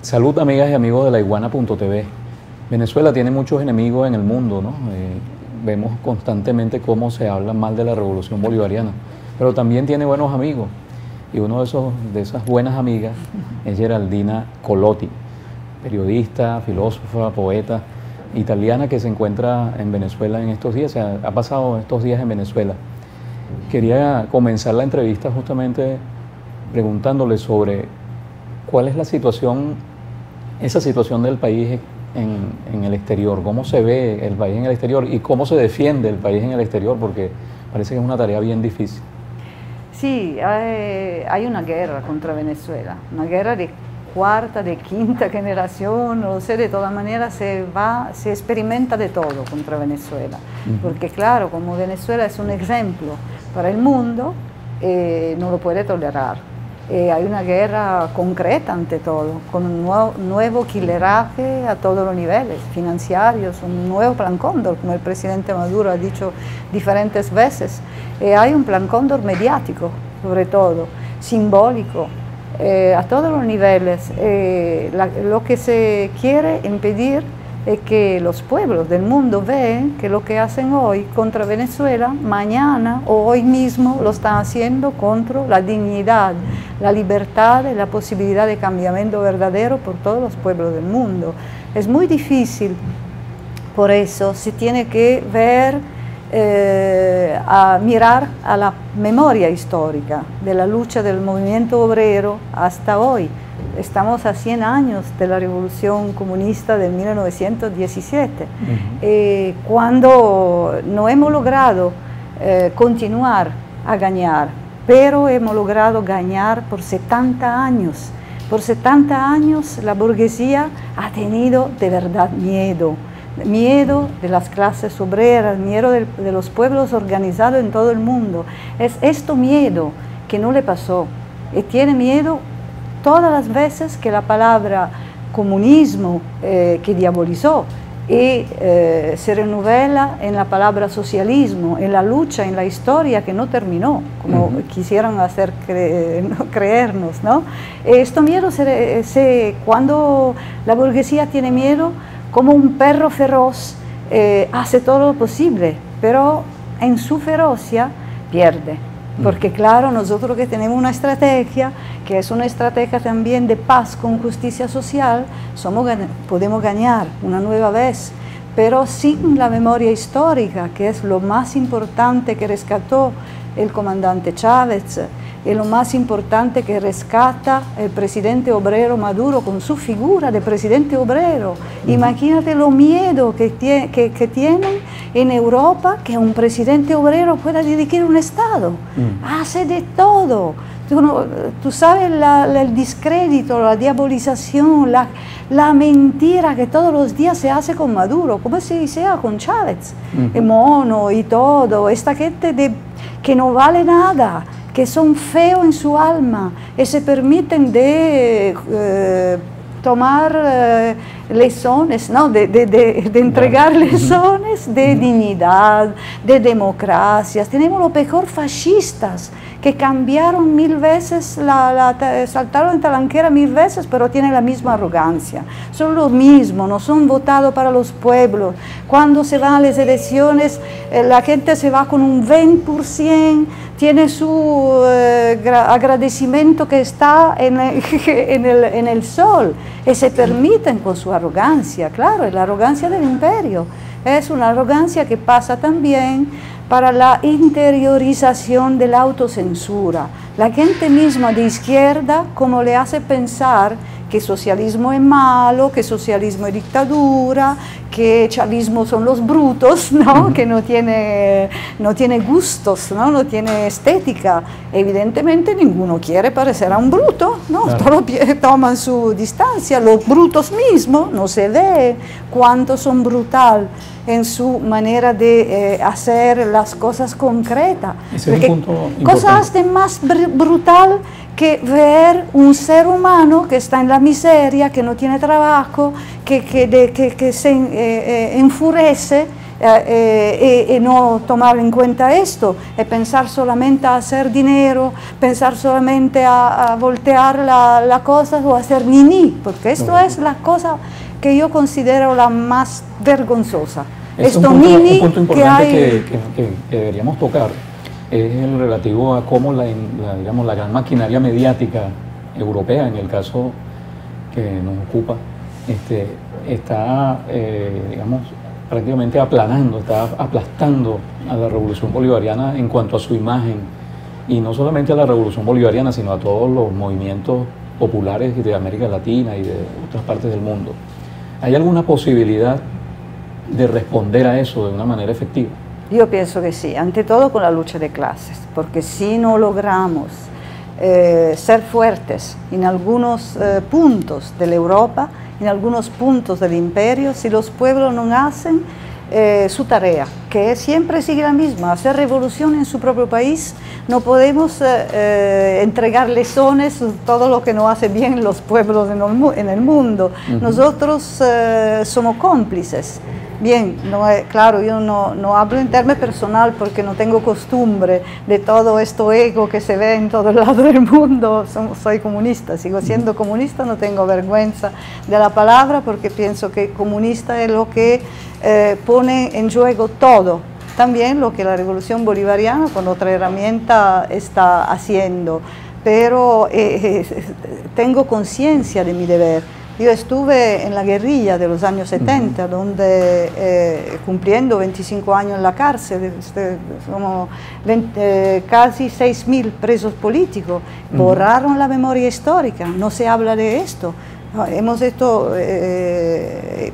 Salud, amigas y amigos de laiguana.tv. Venezuela tiene muchos enemigos en el mundo, ¿no? Vemos constantemente cómo se habla mal de la revolución bolivariana, pero también tiene buenos amigos. Y uno de esas buenas amigas es Geraldina Colotti, periodista, filósofa, poeta italiana que se encuentra en Venezuela en estos días, ha pasado estos días en Venezuela. Quería comenzar la entrevista justamente preguntándole sobre cuál es la situación, esa situación del país en el exterior, cómo se ve el país en el exterior y cómo se defiende el país en el exterior, porque parece que es una tarea bien difícil. Sí, hay una guerra contra Venezuela, una guerra de cuarta, de quinta generación, no lo sé, de todas maneras se experimenta de todo contra Venezuela, porque claro, como Venezuela es un ejemplo para el mundo, no lo puede tolerar. Hay una guerra concreta ante todo, con un nuevo killeraje a todos los niveles, financieros, un nuevo plan cóndor, como el presidente Maduro ha dicho diferentes veces. Hay un plan cóndor mediático, sobre todo, simbólico, a todos los niveles. Lo que se quiere impedir es que los pueblos del mundo vean que lo que hacen hoy contra Venezuela, mañana o hoy mismo lo están haciendo contra la dignidad, la libertad y la posibilidad de cambiamiento verdadero por todos los pueblos del mundo. Es muy difícil, por eso se tiene que ver, mirar a la memoria histórica de la lucha del movimiento obrero hasta hoy. Estamos a 100 años de la revolución comunista de 1917, cuando no hemos logrado continuar a ganar, pero hemos logrado ganar por 70 años. Por 70 años la burguesía ha tenido de verdad miedo de las clases obreras, miedo de los pueblos organizados en todo el mundo. Es este miedo que no le pasó, y tiene miedo todas las veces que la palabra comunismo, que diabolizó, y se renovela en la palabra socialismo, en la lucha, en la historia que no terminó, como quisieran hacer creernos, ¿no? Este miedo, cuando la burguesía tiene miedo, como un perro feroz, hace todo lo posible, pero en su ferocia pierde. Porque claro, nosotros que tenemos una estrategia, que es una estrategia también de paz con justicia social, podemos ganar una nueva vez, pero sin la memoria histórica, que es lo más importante que rescató el comandante Chávez, y lo más importante que rescata el presidente obrero Maduro con su figura de presidente obrero. Imagínate lo miedo que tienen en Europa que un presidente obrero pueda dirigir un Estado. Hace de todo. Tú sabes el descrédito, la diabolización, la mentira que todos los días se hace con Maduro, como se hacía con Chávez, el mono y todo, esta gente que no vale nada, que son feos en su alma y se permiten tomar lecciones, ¿no? de entregar lecciones de dignidad, de democracia. Tenemos lo peor fascistas que cambiaron 1000 veces, saltaron en talanquera 1000 veces, pero tienen la misma arrogancia. Son lo mismo, no son votados para los pueblos. Cuando se van a las elecciones, la gente se va con un 20%, tiene su agradecimiento que está en el sol, y se permiten con su arrogancia. Claro, es la arrogancia del imperio. Es una arrogancia que pasa también para la interiorización de la autocensura. La gente misma de izquierda, como le hace pensar que socialismo es malo, que socialismo es dictadura, que chavismo son los brutos, ¿no? Que no tiene gustos, no tiene estética. Evidentemente ninguno quiere parecer a un bruto, ¿no? Todos toman su distancia. Los brutos mismos no se ve cuánto son brutal en su manera de hacer las cosas concretas. Ese es un punto cosas de más brutal que ver un ser humano que está en la miseria, que no tiene trabajo, que se enfurece y no tomar en cuenta esto, y pensar solamente a hacer dinero, pensar solamente a voltear las cosas o a hacer niní, porque esto es la cosa que yo considero la más vergonzosa. Esto un niní punto que importante hay... que deberíamos tocar es el relativo a cómo digamos, la gran maquinaria mediática europea, en el caso que nos ocupa, está, digamos, prácticamente aplanando, está aplastando a la revolución bolivariana en cuanto a su imagen, y no solamente a la revolución bolivariana, sino a todos los movimientos populares de América Latina y de otras partes del mundo. ¿Hay alguna posibilidad de responder a eso de una manera efectiva? Yo pienso que sí, ante todo con la lucha de clases, porque si no logramos ser fuertes en algunos puntos de la Europa, en algunos puntos del imperio, si los pueblos no hacen su tarea, que siempre sigue la misma, hacer revolución en su propio país, no podemos entregar lezones todo lo que no hace bien los pueblos en el mundo. Nosotros somos cómplices. Bien, claro, yo no hablo en términos personal porque no tengo costumbre de todo esto ego que se ve en todo el lado del mundo. Soy comunista, sigo siendo comunista, no tengo vergüenza de la palabra porque pienso que comunista es lo que pone en juego todo. También lo que la revolución bolivariana con otra herramienta está haciendo, pero tengo conciencia de mi deber. Yo estuve en la guerrilla de los años 70, donde cumpliendo 25 años en la cárcel, como casi 6.000 presos políticos, borraron la memoria histórica, no se habla de esto. Hemos hecho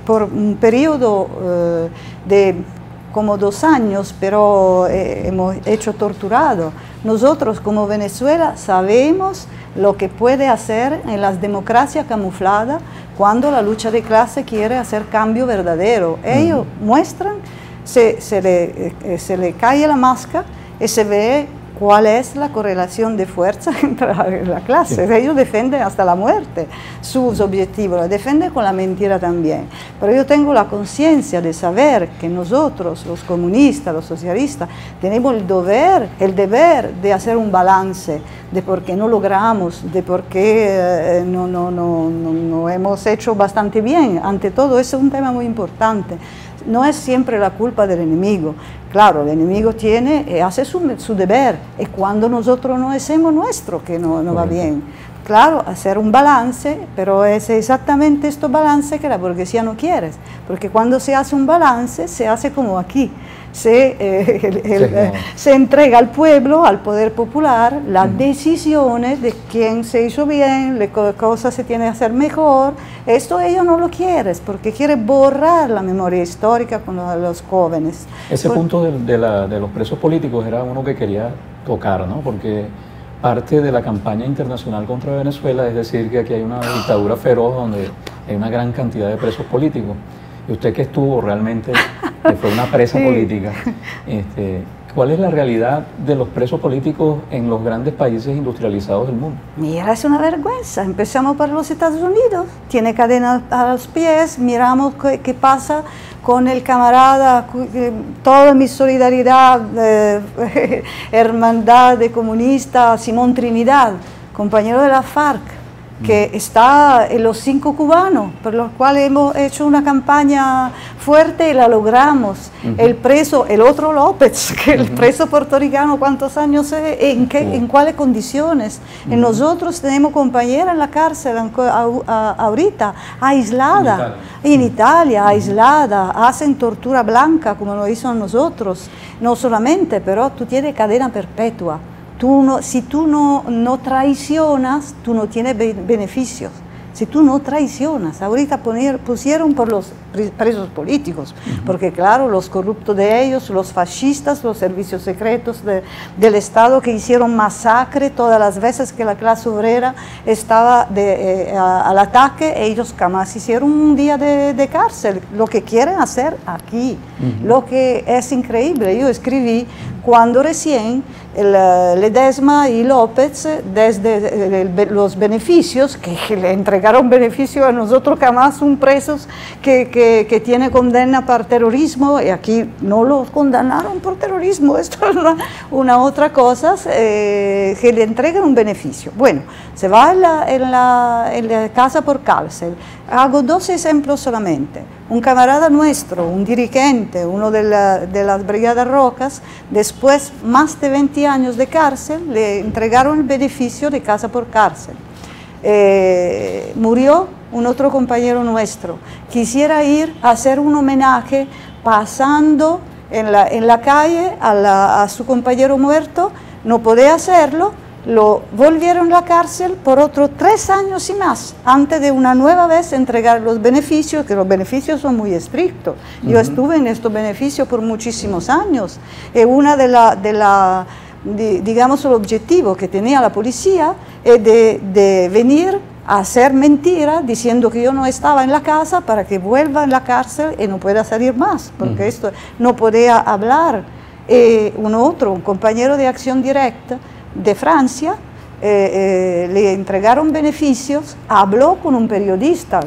por un periodo de como 2 años, pero hemos hecho torturado. Nosotros como Venezuela sabemos lo que puede hacer en las democracias camufladas cuando la lucha de clase quiere hacer cambio verdadero. Ellos muestran, se le cae la máscara y se ve cuál es la correlación de fuerza entre la clase. Ellos defienden hasta la muerte sus objetivos, la defienden con la mentira también. Pero yo tengo la conciencia de saber que nosotros, los comunistas, los socialistas, tenemos el deber de hacer un balance de por qué no logramos, de por qué no hemos hecho bastante bien. Ante todo, eso es un tema muy importante. No es siempre la culpa del enemigo. Claro, el enemigo hace su deber, y cuando nosotros no hacemos nuestro, que no va bien. Claro, hacer un balance, pero es exactamente este balance que la burguesía no quiere, porque cuando se hace un balance, se hace como aquí. Se entrega al pueblo, al poder popular, las decisiones de quién se hizo bien, qué cosas se tiene que hacer mejor. Esto ellos no lo quieren, porque quieren borrar la memoria histórica con los jóvenes. Ese punto de los presos políticos era uno que quería tocar, ¿no? Porque parte de la campaña internacional contra Venezuela es decir que aquí hay una dictadura feroz donde hay una gran cantidad de presos políticos. Y usted que estuvo realmente, que fue una presa política, ¿cuál es la realidad de los presos políticos en los grandes países industrializados del mundo? Mira, es una vergüenza. Empezamos por los Estados Unidos, tiene cadena a los pies, miramos qué pasa con el camarada, toda mi solidaridad, hermandad de comunista, Simón Trinidad, compañero de la FARC, que está en los 5 cubanos, por los cuales hemos hecho una campaña fuerte y la logramos. El preso, el otro López, que el preso puertorriqueño, ¿cuántos años en cuáles condiciones? Nosotros tenemos compañera en la cárcel ahorita, aislada, en Italia, aislada, hacen tortura blanca como lo hizo a nosotros, no solamente, pero tú tienes cadena perpetua. Si tú no traicionas, tú no tienes beneficios. Si tú no traicionas, ahorita pusieron por los presos políticos, porque claro, los corruptos de ellos, los fascistas, los servicios secretos del Estado que hicieron masacre todas las veces que la clase obrera estaba al ataque, ellos jamás hicieron un día de cárcel, lo que quieren hacer aquí, lo que es increíble. Yo escribí cuando recién Ledesma y López, desde los beneficios, que le entregaron beneficios a nosotros jamás, son presos que tiene condena por terrorismo, y aquí no los condenaron por terrorismo, esto es una otra cosa, que le entregan un beneficio. Bueno, se va en la casa por cárcel. Hago 2 ejemplos solamente. Un camarada nuestro, un dirigente, uno de las Brigadas Rojas, después más de 20 años de cárcel, le entregaron el beneficio de casa por cárcel. Murió un otro compañero nuestro. Quisiera ir a hacer un homenaje pasando en la calle a su compañero muerto, no podía hacerlo. Lo volvieron a la cárcel por otros 3 años y más, antes de una nueva vez entregar los beneficios, que los beneficios son muy estrictos. Yo estuve en estos beneficios por muchísimos años. Una digamos, el objetivo que tenía la policía es de venir a hacer mentira diciendo que yo no estaba en la casa para que vuelva a la cárcel y no pueda salir más, porque esto no podía hablar. Un compañero de Acción Directa de Francia, le entregaron beneficios, habló con un periodista,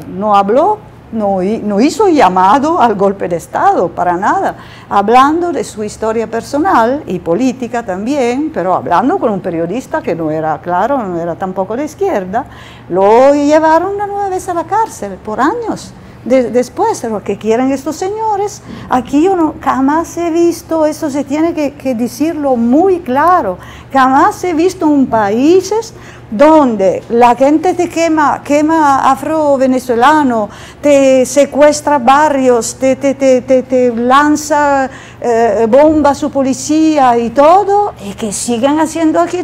no hizo llamado al golpe de Estado, para nada, hablando de su historia personal y política también, pero hablando con un periodista que no era, claro, no era tampoco de izquierda, lo llevaron una nueva vez a la cárcel por años. Después, lo que quieren estos señores, aquí yo jamás he visto, eso se tiene que decirlo muy claro, jamás he visto un país donde la gente te quema afro-venezolano, te secuestra barrios, te lanza bombas a su policía y todo, y que sigan haciendo aquí,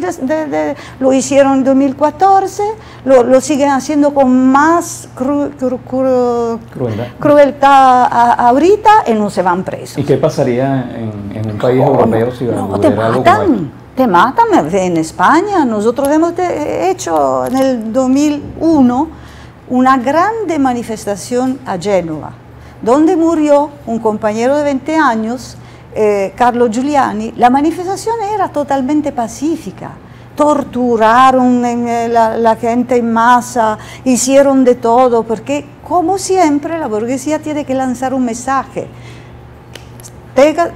lo hicieron en 2014, lo siguen haciendo con más crueldad ahorita y no se van presos. ¿Y qué pasaría en un país europeo si hubiera algo como esto? Te matan. En España nosotros hemos hecho en el 2001 una grande manifestación a Génova, donde murió un compañero de 20 años, Carlo Giuliani. La manifestación era totalmente pacífica. Torturaron la gente en masa, hicieron de todo, porque como siempre la burguesía tiene que lanzar un mensaje.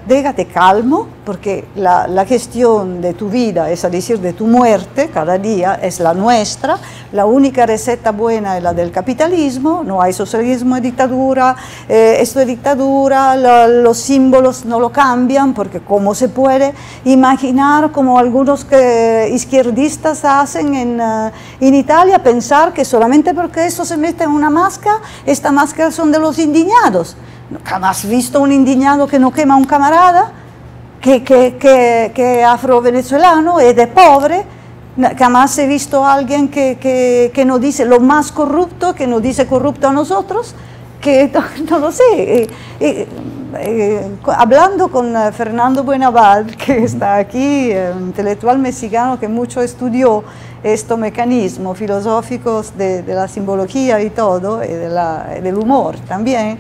Déjate calmo, porque la gestión de tu vida, es decir, de tu muerte, cada día es la nuestra. La única receta buena es la del capitalismo, no hay socialismo y dictadura, esto es dictadura, los símbolos no lo cambian, porque cómo se puede imaginar, como algunos izquierdistas hacen en Italia, pensar que solamente porque eso se mete en una máscara, esta máscara son de los indignados. Jamás visto un indignado que no quema a un camarada, que afro-venezolano y de pobre. Jamás he visto a alguien que nos dice lo más corrupto, que nos dice corrupto a nosotros, que no lo sé. Hablando con Fernando Buenabad, que está aquí, un intelectual mexicano que mucho estudió estos mecanismos filosóficos de la simbología y todo, y del humor también,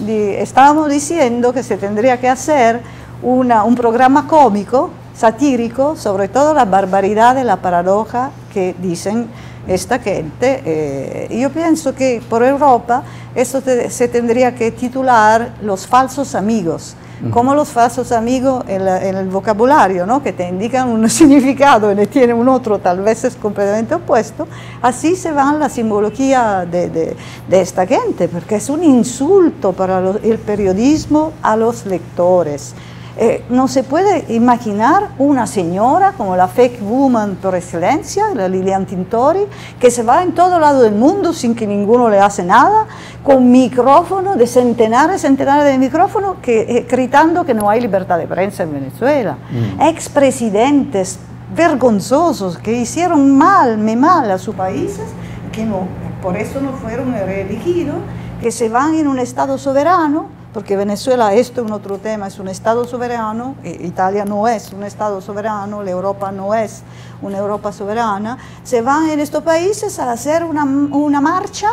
estábamos diciendo que se tendría que hacer un programa cómico, satírico, sobre todo la barbaridad de la paradoja que dicen esta gente. Yo pienso que por Europa esto se tendría que titular Los falsos amigos, como los falsos amigos en el vocabulario, ¿no? Que te indican un significado y tienen un otro, tal vez es completamente opuesto. Así se va la simbología de esta gente, porque es un insulto para el periodismo a los lectores. No se puede imaginar una señora como la fake woman por excelencia, la Lilian Tintori, que se va en todo lado del mundo sin que ninguno le hace nada, con micrófonos de centenares de micrófonos, gritando que no hay libertad de prensa en Venezuela. Expresidentes vergonzosos que hicieron mal a sus países, que no, por eso no fueron reelegidos, que se van en un Estado soberano, porque Venezuela, esto es un otro tema, es un Estado soberano, Italia no es un Estado soberano, la Europa no es una Europa soberana, se van en estos países a hacer una marcha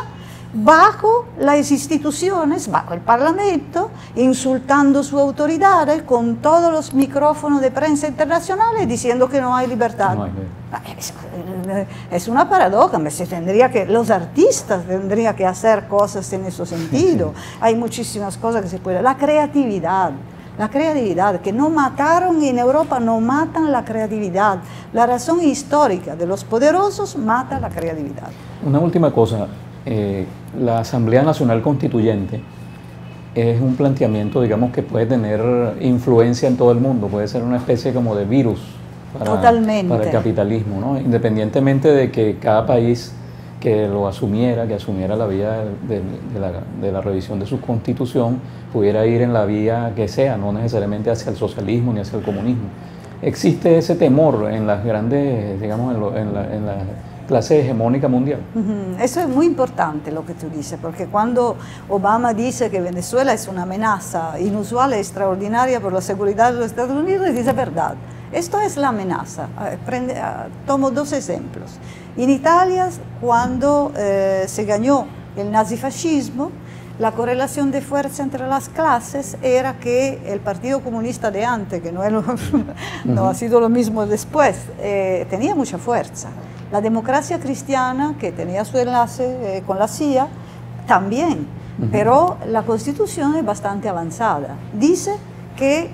bajo las instituciones, bajo el Parlamento, insultando su autoridad con todos los micrófonos de prensa internacionales diciendo que no hay libertad. No hay libertad. Es una paradoja, los artistas tendrían que hacer cosas en ese sentido. Hay muchísimas cosas que se pueden. La creatividad, que no mataron, en Europa no matan la creatividad. La razón histórica de los poderosos mata la creatividad. Una última cosa. La Asamblea Nacional Constituyente es un planteamiento, digamos, que puede tener influencia en todo el mundo, puede ser una especie como de virus para el capitalismo, ¿no? Independientemente de que cada país que lo asumiera, que asumiera la vía de la revisión de su constitución, pudiera ir en la vía que sea, no necesariamente hacia el socialismo ni hacia el comunismo. Existe ese temor en las grandes, digamos, en la clase hegemónica mundial. Eso es muy importante lo que tú dices, porque cuando Obama dice que Venezuela es una amenaza inusual e extraordinaria por la seguridad de los Estados Unidos, dice verdad. Esto es la amenaza. Tomo dos ejemplos. En Italia, cuando se ganó el nazifascismo, la correlación de fuerza entre las clases era que el Partido Comunista de antes, que no ha sido lo mismo después, tenía mucha fuerza. La democracia cristiana, que tenía su enlace con la CIA, también, pero la Constitución es bastante avanzada. Dice que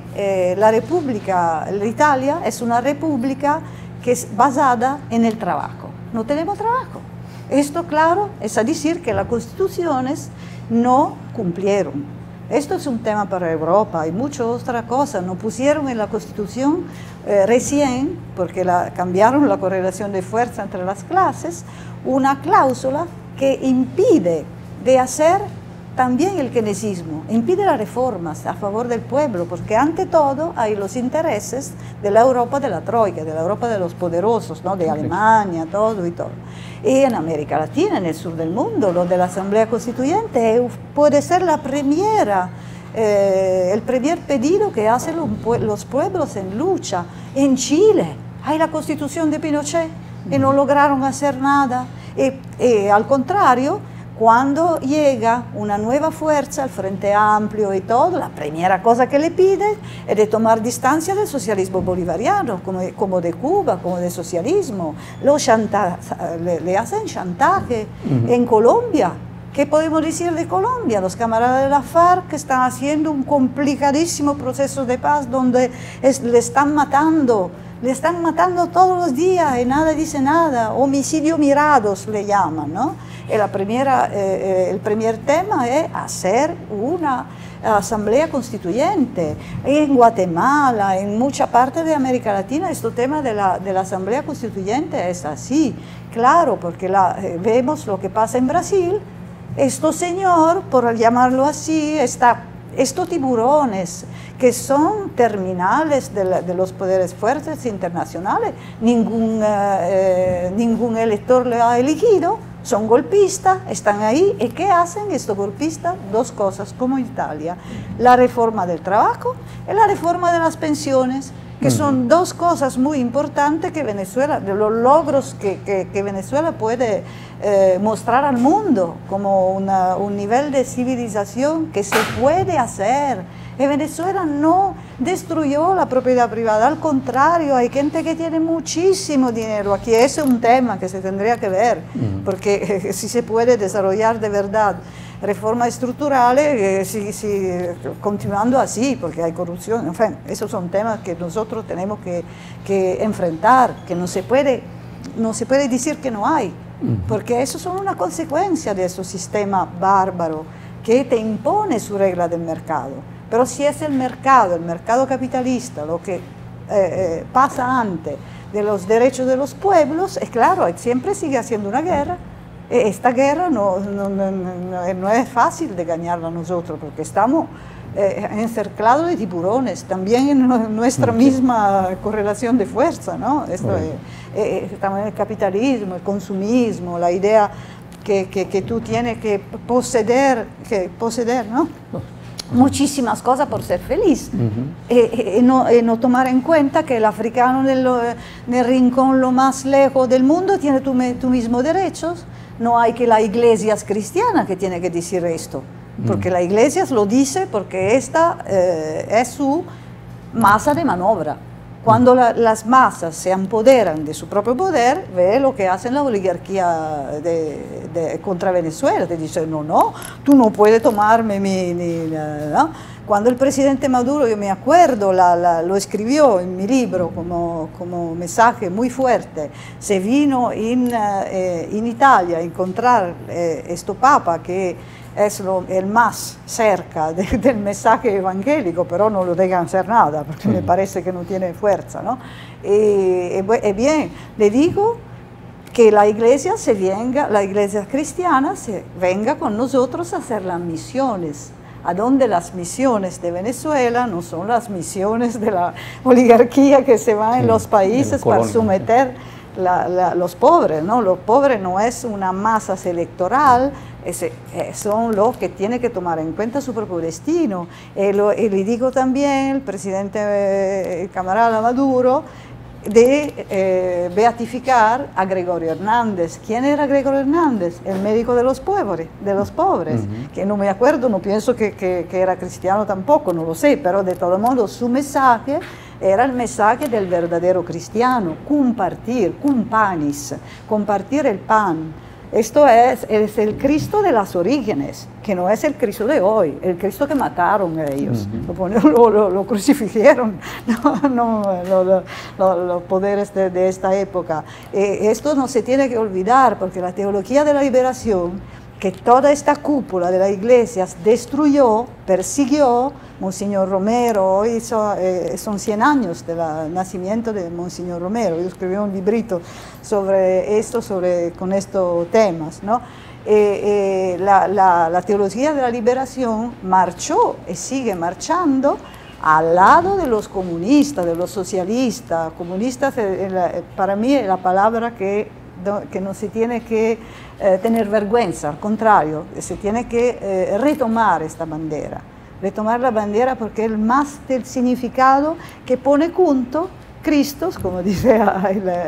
l'Italia es una república que es basada en el trabajo. No tenemos trabajo. Esto, claro, es a decir que las constituciones no cumplieron. Esto es un tema para Europa y muchas otras cosas. No pusieron en la Constitución recién, porque cambiaron la correlación de fuerza entre las clases, una cláusula que impide de hacer también el keynesismo, impide las reformas a favor del pueblo, porque ante todo hay los intereses de la Europa de la Troika, de la Europa de los poderosos, ¿no? De Alemania, todo y todo. Y en América Latina, en el sur del mundo, lo de la Asamblea Constituyente puede ser el primer pedido que hacen los pueblos en lucha. En Chile hay la Constitución de Pinochet y no lograron hacer nada. Al contrario, cuando llega una nueva fuerza, el Frente Amplio y todo, la primera cosa que le pide es de tomar distancia del socialismo bolivariano, como de Cuba, como del socialismo. Le hacen chantaje en Colombia. ¿Qué podemos decir de Colombia? Los camaradas de la FARC están haciendo un complicadísimo proceso de paz donde le están matando todos los días y nadie dice nada. Homicidio mirados le llaman, ¿no? El primer tema es hacer una asamblea constituyente. En Guatemala, en mucha parte de América Latina, este tema de la asamblea constituyente es así. Claro, porque vemos lo que pasa en Brasil. Este señor, por llamarlo así, estos tiburones que son terminales de los poderes fuertes internacionales, ningún elector le ha elegido, son golpistas, están ahí. ¿Y qué hacen estos golpistas? Dos cosas, como Italia: la reforma del trabajo y la reforma de las pensiones, que son dos cosas muy importantes que Venezuela, de los logros que Venezuela puede mostrar al mundo como un nivel de civilización que se puede hacer. Y Venezuela no destruyó la propiedad privada, al contrario, hay gente que tiene muchísimo dinero aquí. Ese es un tema que se tendría que ver, porque si se puede desarrollar de verdad reformas estructurales, continuando así, porque hay corrupción, en fin, esos son temas que nosotros tenemos que enfrentar, que no se puede decir que no hay, porque eso son una consecuencia de ese sistema bárbaro que te impone su regla del mercado. Pero si es el mercado capitalista, lo que pasa antes de los derechos de los pueblos, es claro, siempre sigue haciendo una guerra. Esta guerra no es fácil de ganarla nosotros, porque estamos encerclados de tiburones, también en nuestra misma correlación de fuerza, ¿no? Estamos en el capitalismo, el consumismo, la idea que tú tienes que poseer, ¿no? Muchísimas cosas por ser feliz, y no tomar en cuenta que el africano en el rincón lo más lejos del mundo tiene tus mismos derechos, no hay que la iglesia cristiana que tiene que decir esto, porque la iglesia lo dice porque esta es su masa de maniobra. Cuando las masas se empoderan de su propio poder, ve lo que hacen la oligarquía contra Venezuela. Te dicen, no, no, tú no puedes tomarme ¿no? Cuando el presidente Maduro, yo me acuerdo, lo escribió en mi libro como mensaje muy fuerte, se vino en Italia a encontrar este papa que es el más cerca del mensaje evangélico, pero no lo dejan hacer nada, porque me parece que no tiene fuerza, ¿no? Y bien, le digo que la iglesia cristiana se venga con nosotros a hacer las misiones, a donde las misiones de Venezuela no son las misiones de la oligarquía que se va en los países para someter los pobres, ¿no? Los pobres no es una masa electoral, son los que tienen que tomar en cuenta su propio destino. Y le digo también al presidente el camarada Maduro de beatificar a Gregorio Hernández. ¿Quién era Gregorio Hernández? El médico de los pobres, que no me acuerdo, no pienso que era cristiano tampoco, no lo sé, pero de todo modo su mensaje era el mensaje del verdadero cristiano, compartir, cum panis, compartir el pan. Esto es el Cristo de las orígenes, que no es el Cristo de hoy, el Cristo que mataron a ellos, lo crucificaron, los poderes de esta época. Esto no se tiene que olvidar, porque la teología de la liberación, que toda esta cúpula de la iglesia destruyó, persiguió, Monseñor Romero, hoy son 100 años del nacimiento de Monseñor Romero, yo escribí un librito sobre esto, con estos temas, ¿no? La teología de la liberación marchó y sigue marchando al lado de los comunistas, de los socialistas. Comunistas, para mí es la palabra que no se tiene que tener vergüenza, al contrario, se tiene que retomar esta bandera. Retomar la bandera porque es más del significado que pone junto Cristo, como dice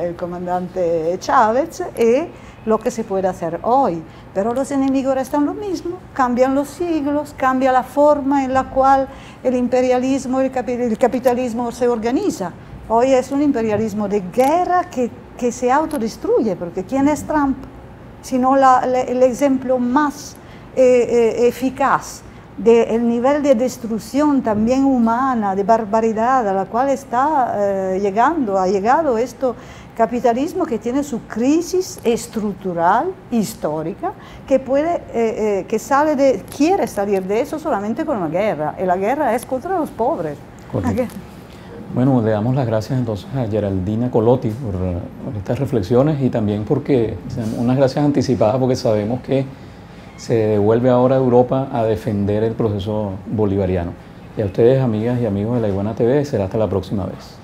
el comandante Chávez, y lo que se puede hacer hoy. Pero los enemigos restan lo mismo, cambian los siglos, cambia la forma en la cual el imperialismo y el capitalismo se organiza. Hoy es un imperialismo de guerra que se autodestruye, porque ¿quién es Trump? Sino el ejemplo más eficaz del nivel de destrucción también humana, de barbaridad a la cual ha llegado este capitalismo que tiene su crisis estructural, histórica, que quiere salir de eso solamente con la guerra, y la guerra es contra los pobres. Bueno, le damos las gracias entonces a Geraldina Colotti por estas reflexiones y también porque unas gracias anticipadas porque sabemos que se devuelve ahora a Europa a defender el proceso bolivariano. Y a ustedes, amigas y amigos de La Iguana TV, será hasta la próxima vez.